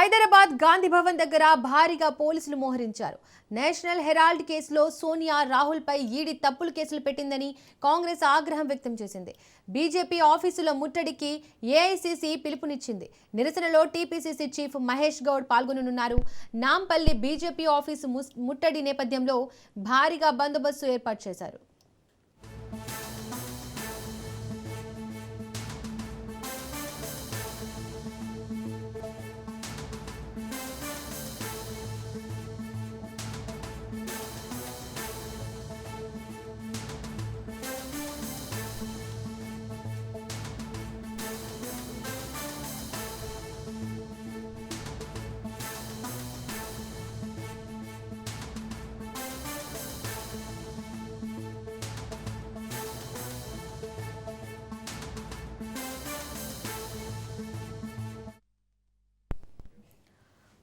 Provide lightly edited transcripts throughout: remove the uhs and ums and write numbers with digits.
హైదరాబాద్ గాంధీ భవన్ దగ్గర భారీగా పోలీసులు మోహరించారు. నేషనల్ హెరాల్డ్ కేసులో సోనియా రాహుల్ పై ఈడీ తప్పులు కేసులు పెట్టిందని కాంగ్రెస్ ఆగ్రహం వ్యక్తం చేసింది. బీజేపీ ఆఫీసుల ముట్టడికి ఏఐసీసీ పిలుపునిచ్చింది. నిరసనలో టీపీసీసీ చీఫ్ మహేష్ గౌడ్ పాల్గొననున్నారు. నాంపల్లి బీజేపీ ఆఫీసు ముట్టడి నేపథ్యంలో భారీగా బందోబస్తు ఏర్పాటు చేశారు.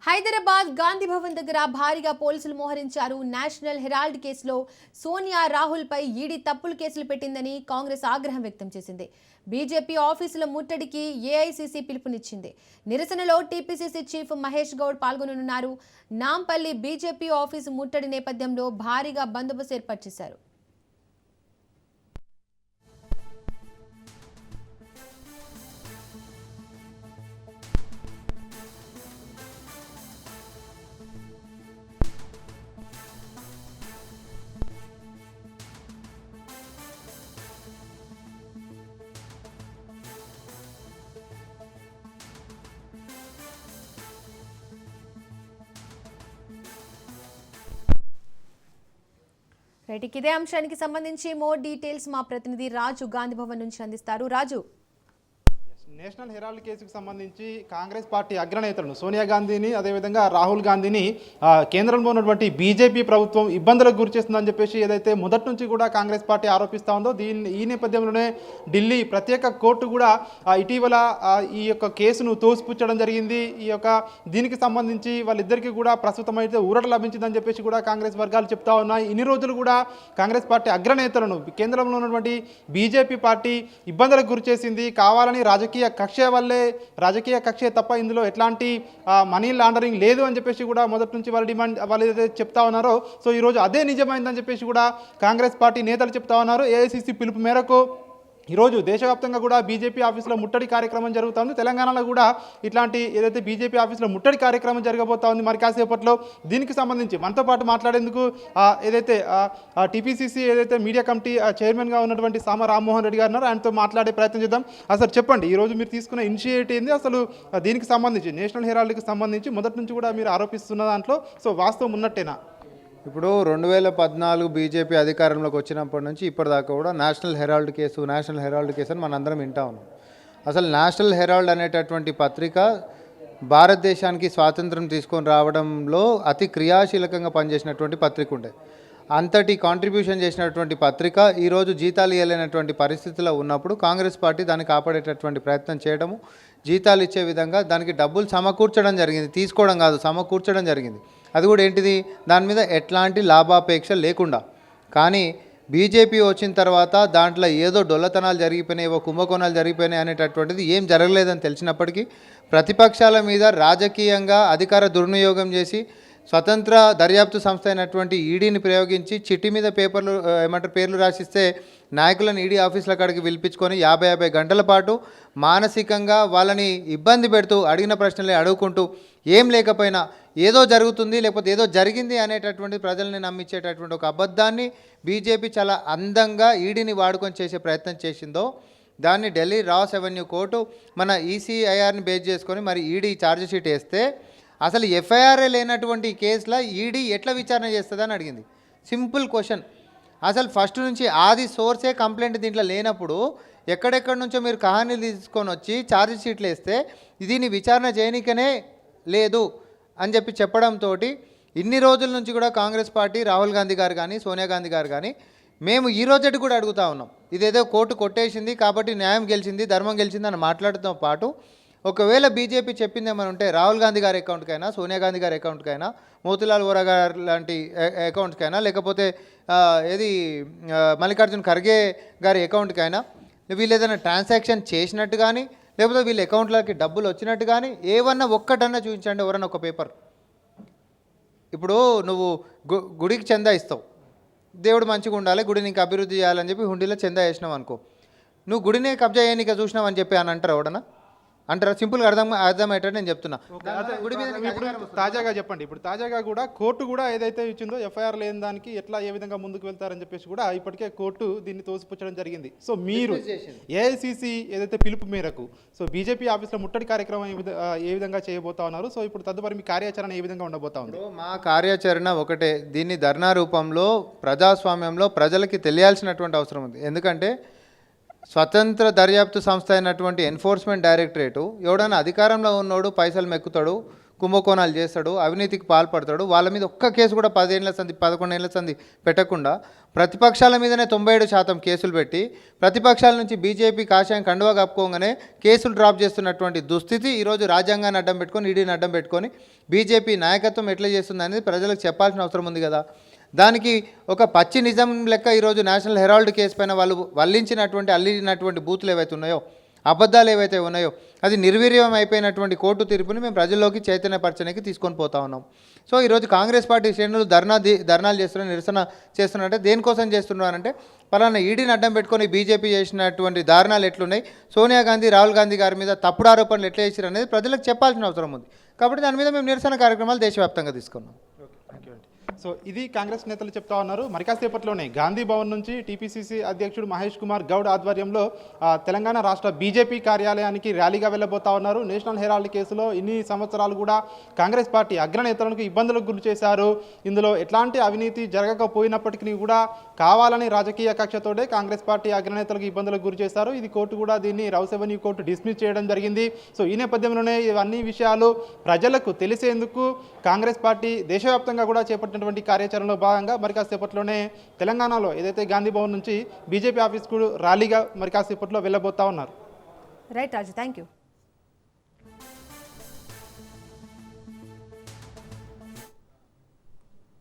హైదరాబాద్ గాంధీ భవన్ దగ్గర భారీగా పోలీసులు మోహరించారు. నేషనల్ హెరాల్డ్ కేసులో సోనియా రాహుల్ పై ఈడీ తప్పులు కేసులు పెట్టిందని కాంగ్రెస్ ఆగ్రహం వ్యక్తం చేసింది. బీజేపీ ఆఫీసుల ముట్టడికి ఏఐసీసీ పిలుపునిచ్చింది. నిరసనలో టీపీసీసీ చీఫ్ మహేష్ గౌడ్ పాల్గొననున్నారు. నాంపల్లి బీజేపీ ఆఫీసు ముట్టడి నేపథ్యంలో భారీగా బందోబస్తు ఏర్పాటు చేశారు. ఇదే అంశానికి సంబంధించి మోర్ డీటెయిల్స్ మా ప్రతినిధి రాజు గాంధీ భవన్ నుంచి అందిస్తారు. రాజు, నేషనల్ హెరాల్డ్ కేసుకు సంబంధించి కాంగ్రెస్ పార్టీ అగ్రనేతలను సోనియా గాంధీని అదేవిధంగా రాహుల్ గాంధీని కేంద్రంలో ఉన్నటువంటి బీజేపీ ప్రభుత్వం ఇబ్బందులకు గురిచేస్తుందని చెప్పేసి ఏదైతే మొదటి నుంచి కూడా కాంగ్రెస్ పార్టీ ఆరోపిస్తూ ఉందో ఈ నేపథ్యంలోనే ఢిల్లీ ప్రత్యేక కోర్టు కూడా ఇటీవల ఈ యొక్క కేసును తోసిపుచ్చడం జరిగింది. దీనికి సంబంధించి వాళ్ళిద్దరికీ కూడా ప్రస్తుతం అయితే ఊరట లభించిందని చెప్పేసి కూడా కాంగ్రెస్ వర్గాలు చెప్తా ఉన్నాయి. ఇన్ని రోజులు కూడా కాంగ్రెస్ పార్టీ అగ్రనేతలను కేంద్రంలో ఉన్నటువంటి బీజేపీ పార్టీ ఇబ్బందులకు గురిచేసింది. కావాలని రాజకీయ కక్షే తప్ప ఇందులో ఎట్లాంటి మనీ లాండరింగ్ లేదు అని చెప్పేసి కూడా మొదటి నుంచి వాళ్ళు ఏదైతే చెప్తా ఉన్నారో సో ఈరోజు అదే నిజమైందని చెప్పేసి కూడా కాంగ్రెస్ పార్టీ నేతలు చెప్తా ఉన్నారు. ఏఐసీసీ పిలుపు మేరకు ఈరోజు దేశవ్యాప్తంగా కూడా బీజేపీ ఆఫీసులో ముట్టడి కార్యక్రమం జరుగుతుంది. తెలంగాణలో కూడా ఇట్లాంటి ఏదైతే బీజేపీ ఆఫీసులో ముట్టడి కార్యక్రమం జరగబోతా ఉంది మరి కాసేపట్లో. దీనికి సంబంధించి మనతో పాటు మాట్లాడేందుకు ఏదైతే టీపీసీసీ ఏదైతే మీడియా కమిటీ చైర్మన్గా ఉన్నటువంటి సామ రామ్మోహన్ రెడ్డి గారు ఉన్నారో ఆయనతో మాట్లాడే ప్రయత్నం చేద్దాం. అసలు చెప్పండి, ఈరోజు మీరు తీసుకున్న ఇనిషియేటివ్ ఏంది, అసలు దీనికి సంబంధించి నేషనల్ హెరాల్డ్కి సంబంధించి మొదటి నుంచి కూడా మీరు ఆరోపిస్తున్న దాంట్లో సో వాస్తవం ఉన్నట్టేనా? ఇప్పుడు 2014 బీజేపీ అధికారంలోకి వచ్చినప్పటి నుంచి ఇప్పటిదాకా కూడా నేషనల్ హెరాల్డ్ కేసు అని మనందరం వింటా ఉన్నాం. అసలు నేషనల్ హెరాల్డ్ అనేటటువంటి పత్రిక భారతదేశానికి స్వాతంత్రం తీసుకొని రావడంలో అతి క్రియాశీలకంగా పనిచేసినటువంటి పత్రిక ఉండే. అంతటి కాంట్రిబ్యూషన్ చేసినటువంటి పత్రిక ఈరోజు జీతాలు ఇవ్వలేనటువంటి పరిస్థితిలో ఉన్నప్పుడు కాంగ్రెస్ పార్టీ దాన్ని కాపాడేటటువంటి ప్రయత్నం చేయడము, జీతాలు ఇచ్చే విధంగా దానికి డబ్బులు సమకూర్చడం జరిగింది. తీసుకోవడం కాదు, సమకూర్చడం జరిగింది. అది కూడా ఏంటిది, దాని మీద ఎట్లాంటి లాభాపేక్ష లేకుండా. కానీ బీజేపీ వచ్చిన తర్వాత దాంట్లో ఏదో డొల్లతనాలు జరిగిపోయినాయి, ఏవో కుంభకోణాలు జరిగిపోయినాయి అనేటటువంటిది ఏం జరగలేదని తెలిసినప్పటికీ ప్రతిపక్షాల మీద రాజకీయంగా అధికార దుర్వినియోగం చేసి స్వతంత్ర దర్యాప్తు సంస్థ అయినటువంటి ఈడీని ప్రయోగించి చిట్టి మీద పేర్లు రాసిస్తే నాయకులను ఈడీ ఆఫీసుల కాడికి పిలిపించుకొని 50 గంటల పాటు మానసికంగా వాళ్ళని ఇబ్బంది పెడుతూ అడిగిన ప్రశ్నలే అడుగుకుంటూ ఏం లేకపోయినా ఏదో జరుగుతుంది లేకపోతే ఏదో జరిగింది అనేటటువంటి ప్రజల్ని నమ్మించేటటువంటి ఒక అబద్ధాన్ని బీజేపీ చాలా అందంగా ఈడీని వాడుకొని చేసే ప్రయత్నం చేసిందో దాన్ని ఢిల్లీ రాస్ అవెన్యూ కోర్టు మన ఈసీఐఆర్ని బేస్ చేసుకొని మరి ఈడీ ఛార్జ్ షీట్ వేస్తే అసలు ఎఫ్ఐఆర్ఏ లేనటువంటి కేసులో ఈడీ ఎట్లా విచారణ చేస్తుందని అడిగింది. Simple question. అసలు ఫస్ట్ నుంచి ఆది సోర్సే కంప్లైంట్ దీంట్లో లేనప్పుడు ఎక్కడెక్కడి నుంచో మీరు కహానీలు తీసుకొని వచ్చి ఛార్జ్ షీట్లు వేస్తే దీన్ని విచారణ చేయనికనే లేదు అని చెప్పడంతో ఇన్ని రోజుల నుంచి కూడా కాంగ్రెస్ పార్టీ రాహుల్ గాంధీ గారు కానీ సోనియా గాంధీ గారు కానీ మేము ఈ రోజటి కూడా అడుగుతూ ఉన్నాం. ఇదేదో కోర్టు కొట్టేసింది కాబట్టి న్యాయం గెలిచింది, ధర్మం గెలిచింది అని మాట్లాడుతూ పాటు ఒకవేళ బీజేపీ చెప్పిందేమని ఉంటే రాహుల్ గాంధీ గారి అకౌంట్కైనా సోనియా గాంధీ గారి అకౌంట్కైనా మోతీలాల్ వోరా గారు లాంటి అకౌంట్కైనా లేకపోతే మల్లికార్జున్ ఖర్గే గారి అకౌంట్కైనా వీళ్ళు ఏదైనా ట్రాన్సాక్షన్ చేసినట్టు కానీ లేకపోతే వీళ్ళ అకౌంట్లోకి డబ్బులు వచ్చినట్టు కానీ ఏమన్నా ఒక్కటన్నా చూపించండి ఎవరన్నా ఒక పేపర్. ఇప్పుడు నువ్వు గుడికి చందా ఇస్తావు, దేవుడు మంచిగా ఉండాలి, గుడిని ఇంకా అభివృద్ధి చేయాలని చెప్పి హుండీలో చందా వేసినావు అనుకో, నువ్వు గుడినే కబ్జా చేయనీక చూసినావు అని చెప్పి అని అంటారు ఎవడన్నా? అంటారా? సింపుల్గా అర్థమయ్యేటట్టు నేను చెప్తున్నా. గుడి మీద ఇప్పుడు తాజాగా చెప్పండి, ఇప్పుడు తాజాగా కూడా కోర్టు కూడా ఏదైతే ఇచ్చిందో ఎఫ్ఐఆర్ లేని దానికి ఎట్లా ఏ విధంగా ముందుకు వెళ్తారని చెప్పేసి కూడా ఇప్పటికే కోర్టు దీన్ని తోసిపుచ్చడం జరిగింది. సో మీరు ఏఐసిసి ఏదైతే పిలుపు మేరకు సో బీజేపీ ఆఫీస్లో ముట్టడి కార్యక్రమం ఏ విధంగా చేయబోతా ఉన్నారు? సో ఇప్పుడు తదుపరి మీ కార్యాచరణ ఏ విధంగా ఉండబోతా ఉంది? మా కార్యాచరణ ఒకటే, దీన్ని ధర్నా రూపంలో ప్రజాస్వామ్యంలో ప్రజలకి తెలియాల్సినటువంటి అవసరం ఉంది. ఎందుకంటే స్వతంత్ర దర్యాప్తు సంస్థ అయినటువంటి ఎన్ఫోర్స్మెంట్ డైరెక్టరేటు ఎవడైనా అధికారంలో ఉన్నోడు పైసలు మెక్కుతాడు, కుంభకోణాలు చేస్తాడు, అవినీతికి పాల్పడతాడు, వాళ్ళ మీద ఒక్క కేసు కూడా 10 ఏళ్ల సంది 11 ఏళ్ల సంది పెట్టకుండా ప్రతిపక్షాల మీదనే 97% కేసులు పెట్టి ప్రతిపక్షాల నుంచి బీజేపీ కాషాయం కండువా కప్పుకోగానే కేసులు డ్రాప్ చేస్తున్నటువంటి దుస్థితి ఈరోజు రాజ్యాంగాన్ని అడ్డం పెట్టుకొని ఈడీని అడ్డం పెట్టుకొని బీజేపీ నాయకత్వం ఎట్లా చేస్తుంది అనేది ప్రజలకు చెప్పాల్సిన అవసరం ఉంది కదా. దానికి ఒక పచ్చి నిజం లెక్క ఈరోజు నేషనల్ హెరాల్డ్ కేసు పైన వాళ్ళు అల్లినటువంటి బూతులు ఏవైతే ఉన్నాయో, అబద్ధాలు ఏవైతే ఉన్నాయో, అది నిర్వీర్యం అయిపోయినటువంటి కోర్టు తీర్పుని మేము ప్రజల్లోకి చైతన్యపరచడానికి తీసుకొని పోతా ఉన్నాం. సో ఈరోజు కాంగ్రెస్ పార్టీ శ్రేణులు ధర్నాలు చేస్తున్నారు, నిరసన చేస్తున్నారంటే దేనికోసం చేస్తున్నారంటే పలానా ఈడీని అడ్డం పెట్టుకొని బీజేపీ చేసినటువంటి దారుణాలు ఎట్లున్నాయి, సోనియా గాంధీ రాహుల్ గాంధీ గారి మీద తప్పుడు ఆరోపణలు ఎట్లా చేశారు అనేది ప్రజలకు చెప్పాల్సిన అవసరం ఉంది. కాబట్టి దాని మీద మేము నిరసన కార్యక్రమాలు దేశవ్యాప్తంగా తీసుకున్నాం. సో ఇది కాంగ్రెస్ నేతలు చెప్తా ఉన్నారు. మరి కాసేపట్లోనే గాంధీ భవన్ నుంచి టీపీసీసీ అధ్యక్షుడు మహేష్ కుమార్ గౌడ్ ఆధ్వర్యంలో తెలంగాణ రాష్ట్ర బీజేపీ కార్యాలయానికి ర్యాలీగా వెళ్ళబోతా ఉన్నారు. నేషనల్ హెరాల్డ్ కేసులో ఇన్ని సంవత్సరాలు కూడా కాంగ్రెస్ పార్టీ అగ్రనేతలకు ఇబ్బందులకు గురి చేశారు. ఇందులో ఎట్లాంటి అవినీతి జరగకపోయినప్పటికీ కూడా కావాలని రాజకీయ కక్షతోటే కాంగ్రెస్ పార్టీ అగ్రనేతలకు ఇబ్బందులకు గురి చేశారు. ఇది కోర్టు కూడా దీన్ని రౌస్ అవెన్యూ కోర్టు డిస్మిస్ చేయడం జరిగింది. సో ఈ నేపథ్యంలోనే ఇవన్నీ విషయాలు ప్రజలకు తెలిసేందుకు కాంగ్రెస్ పార్టీ దేశవ్యాప్తంగా కూడా చేపట్టినటువంటి కార్యాచరణలో భాగంగా మరి కాసేపట్లోనే తెలంగాణలో ఏదైతే గాంధీ భవన్ నుంచి బీజేపీ ఆఫీస్కు ర్యాలీగా మరి కాసేపట్లో వెళ్ళబోతా ఉన్నారు. Right Raju, thank you.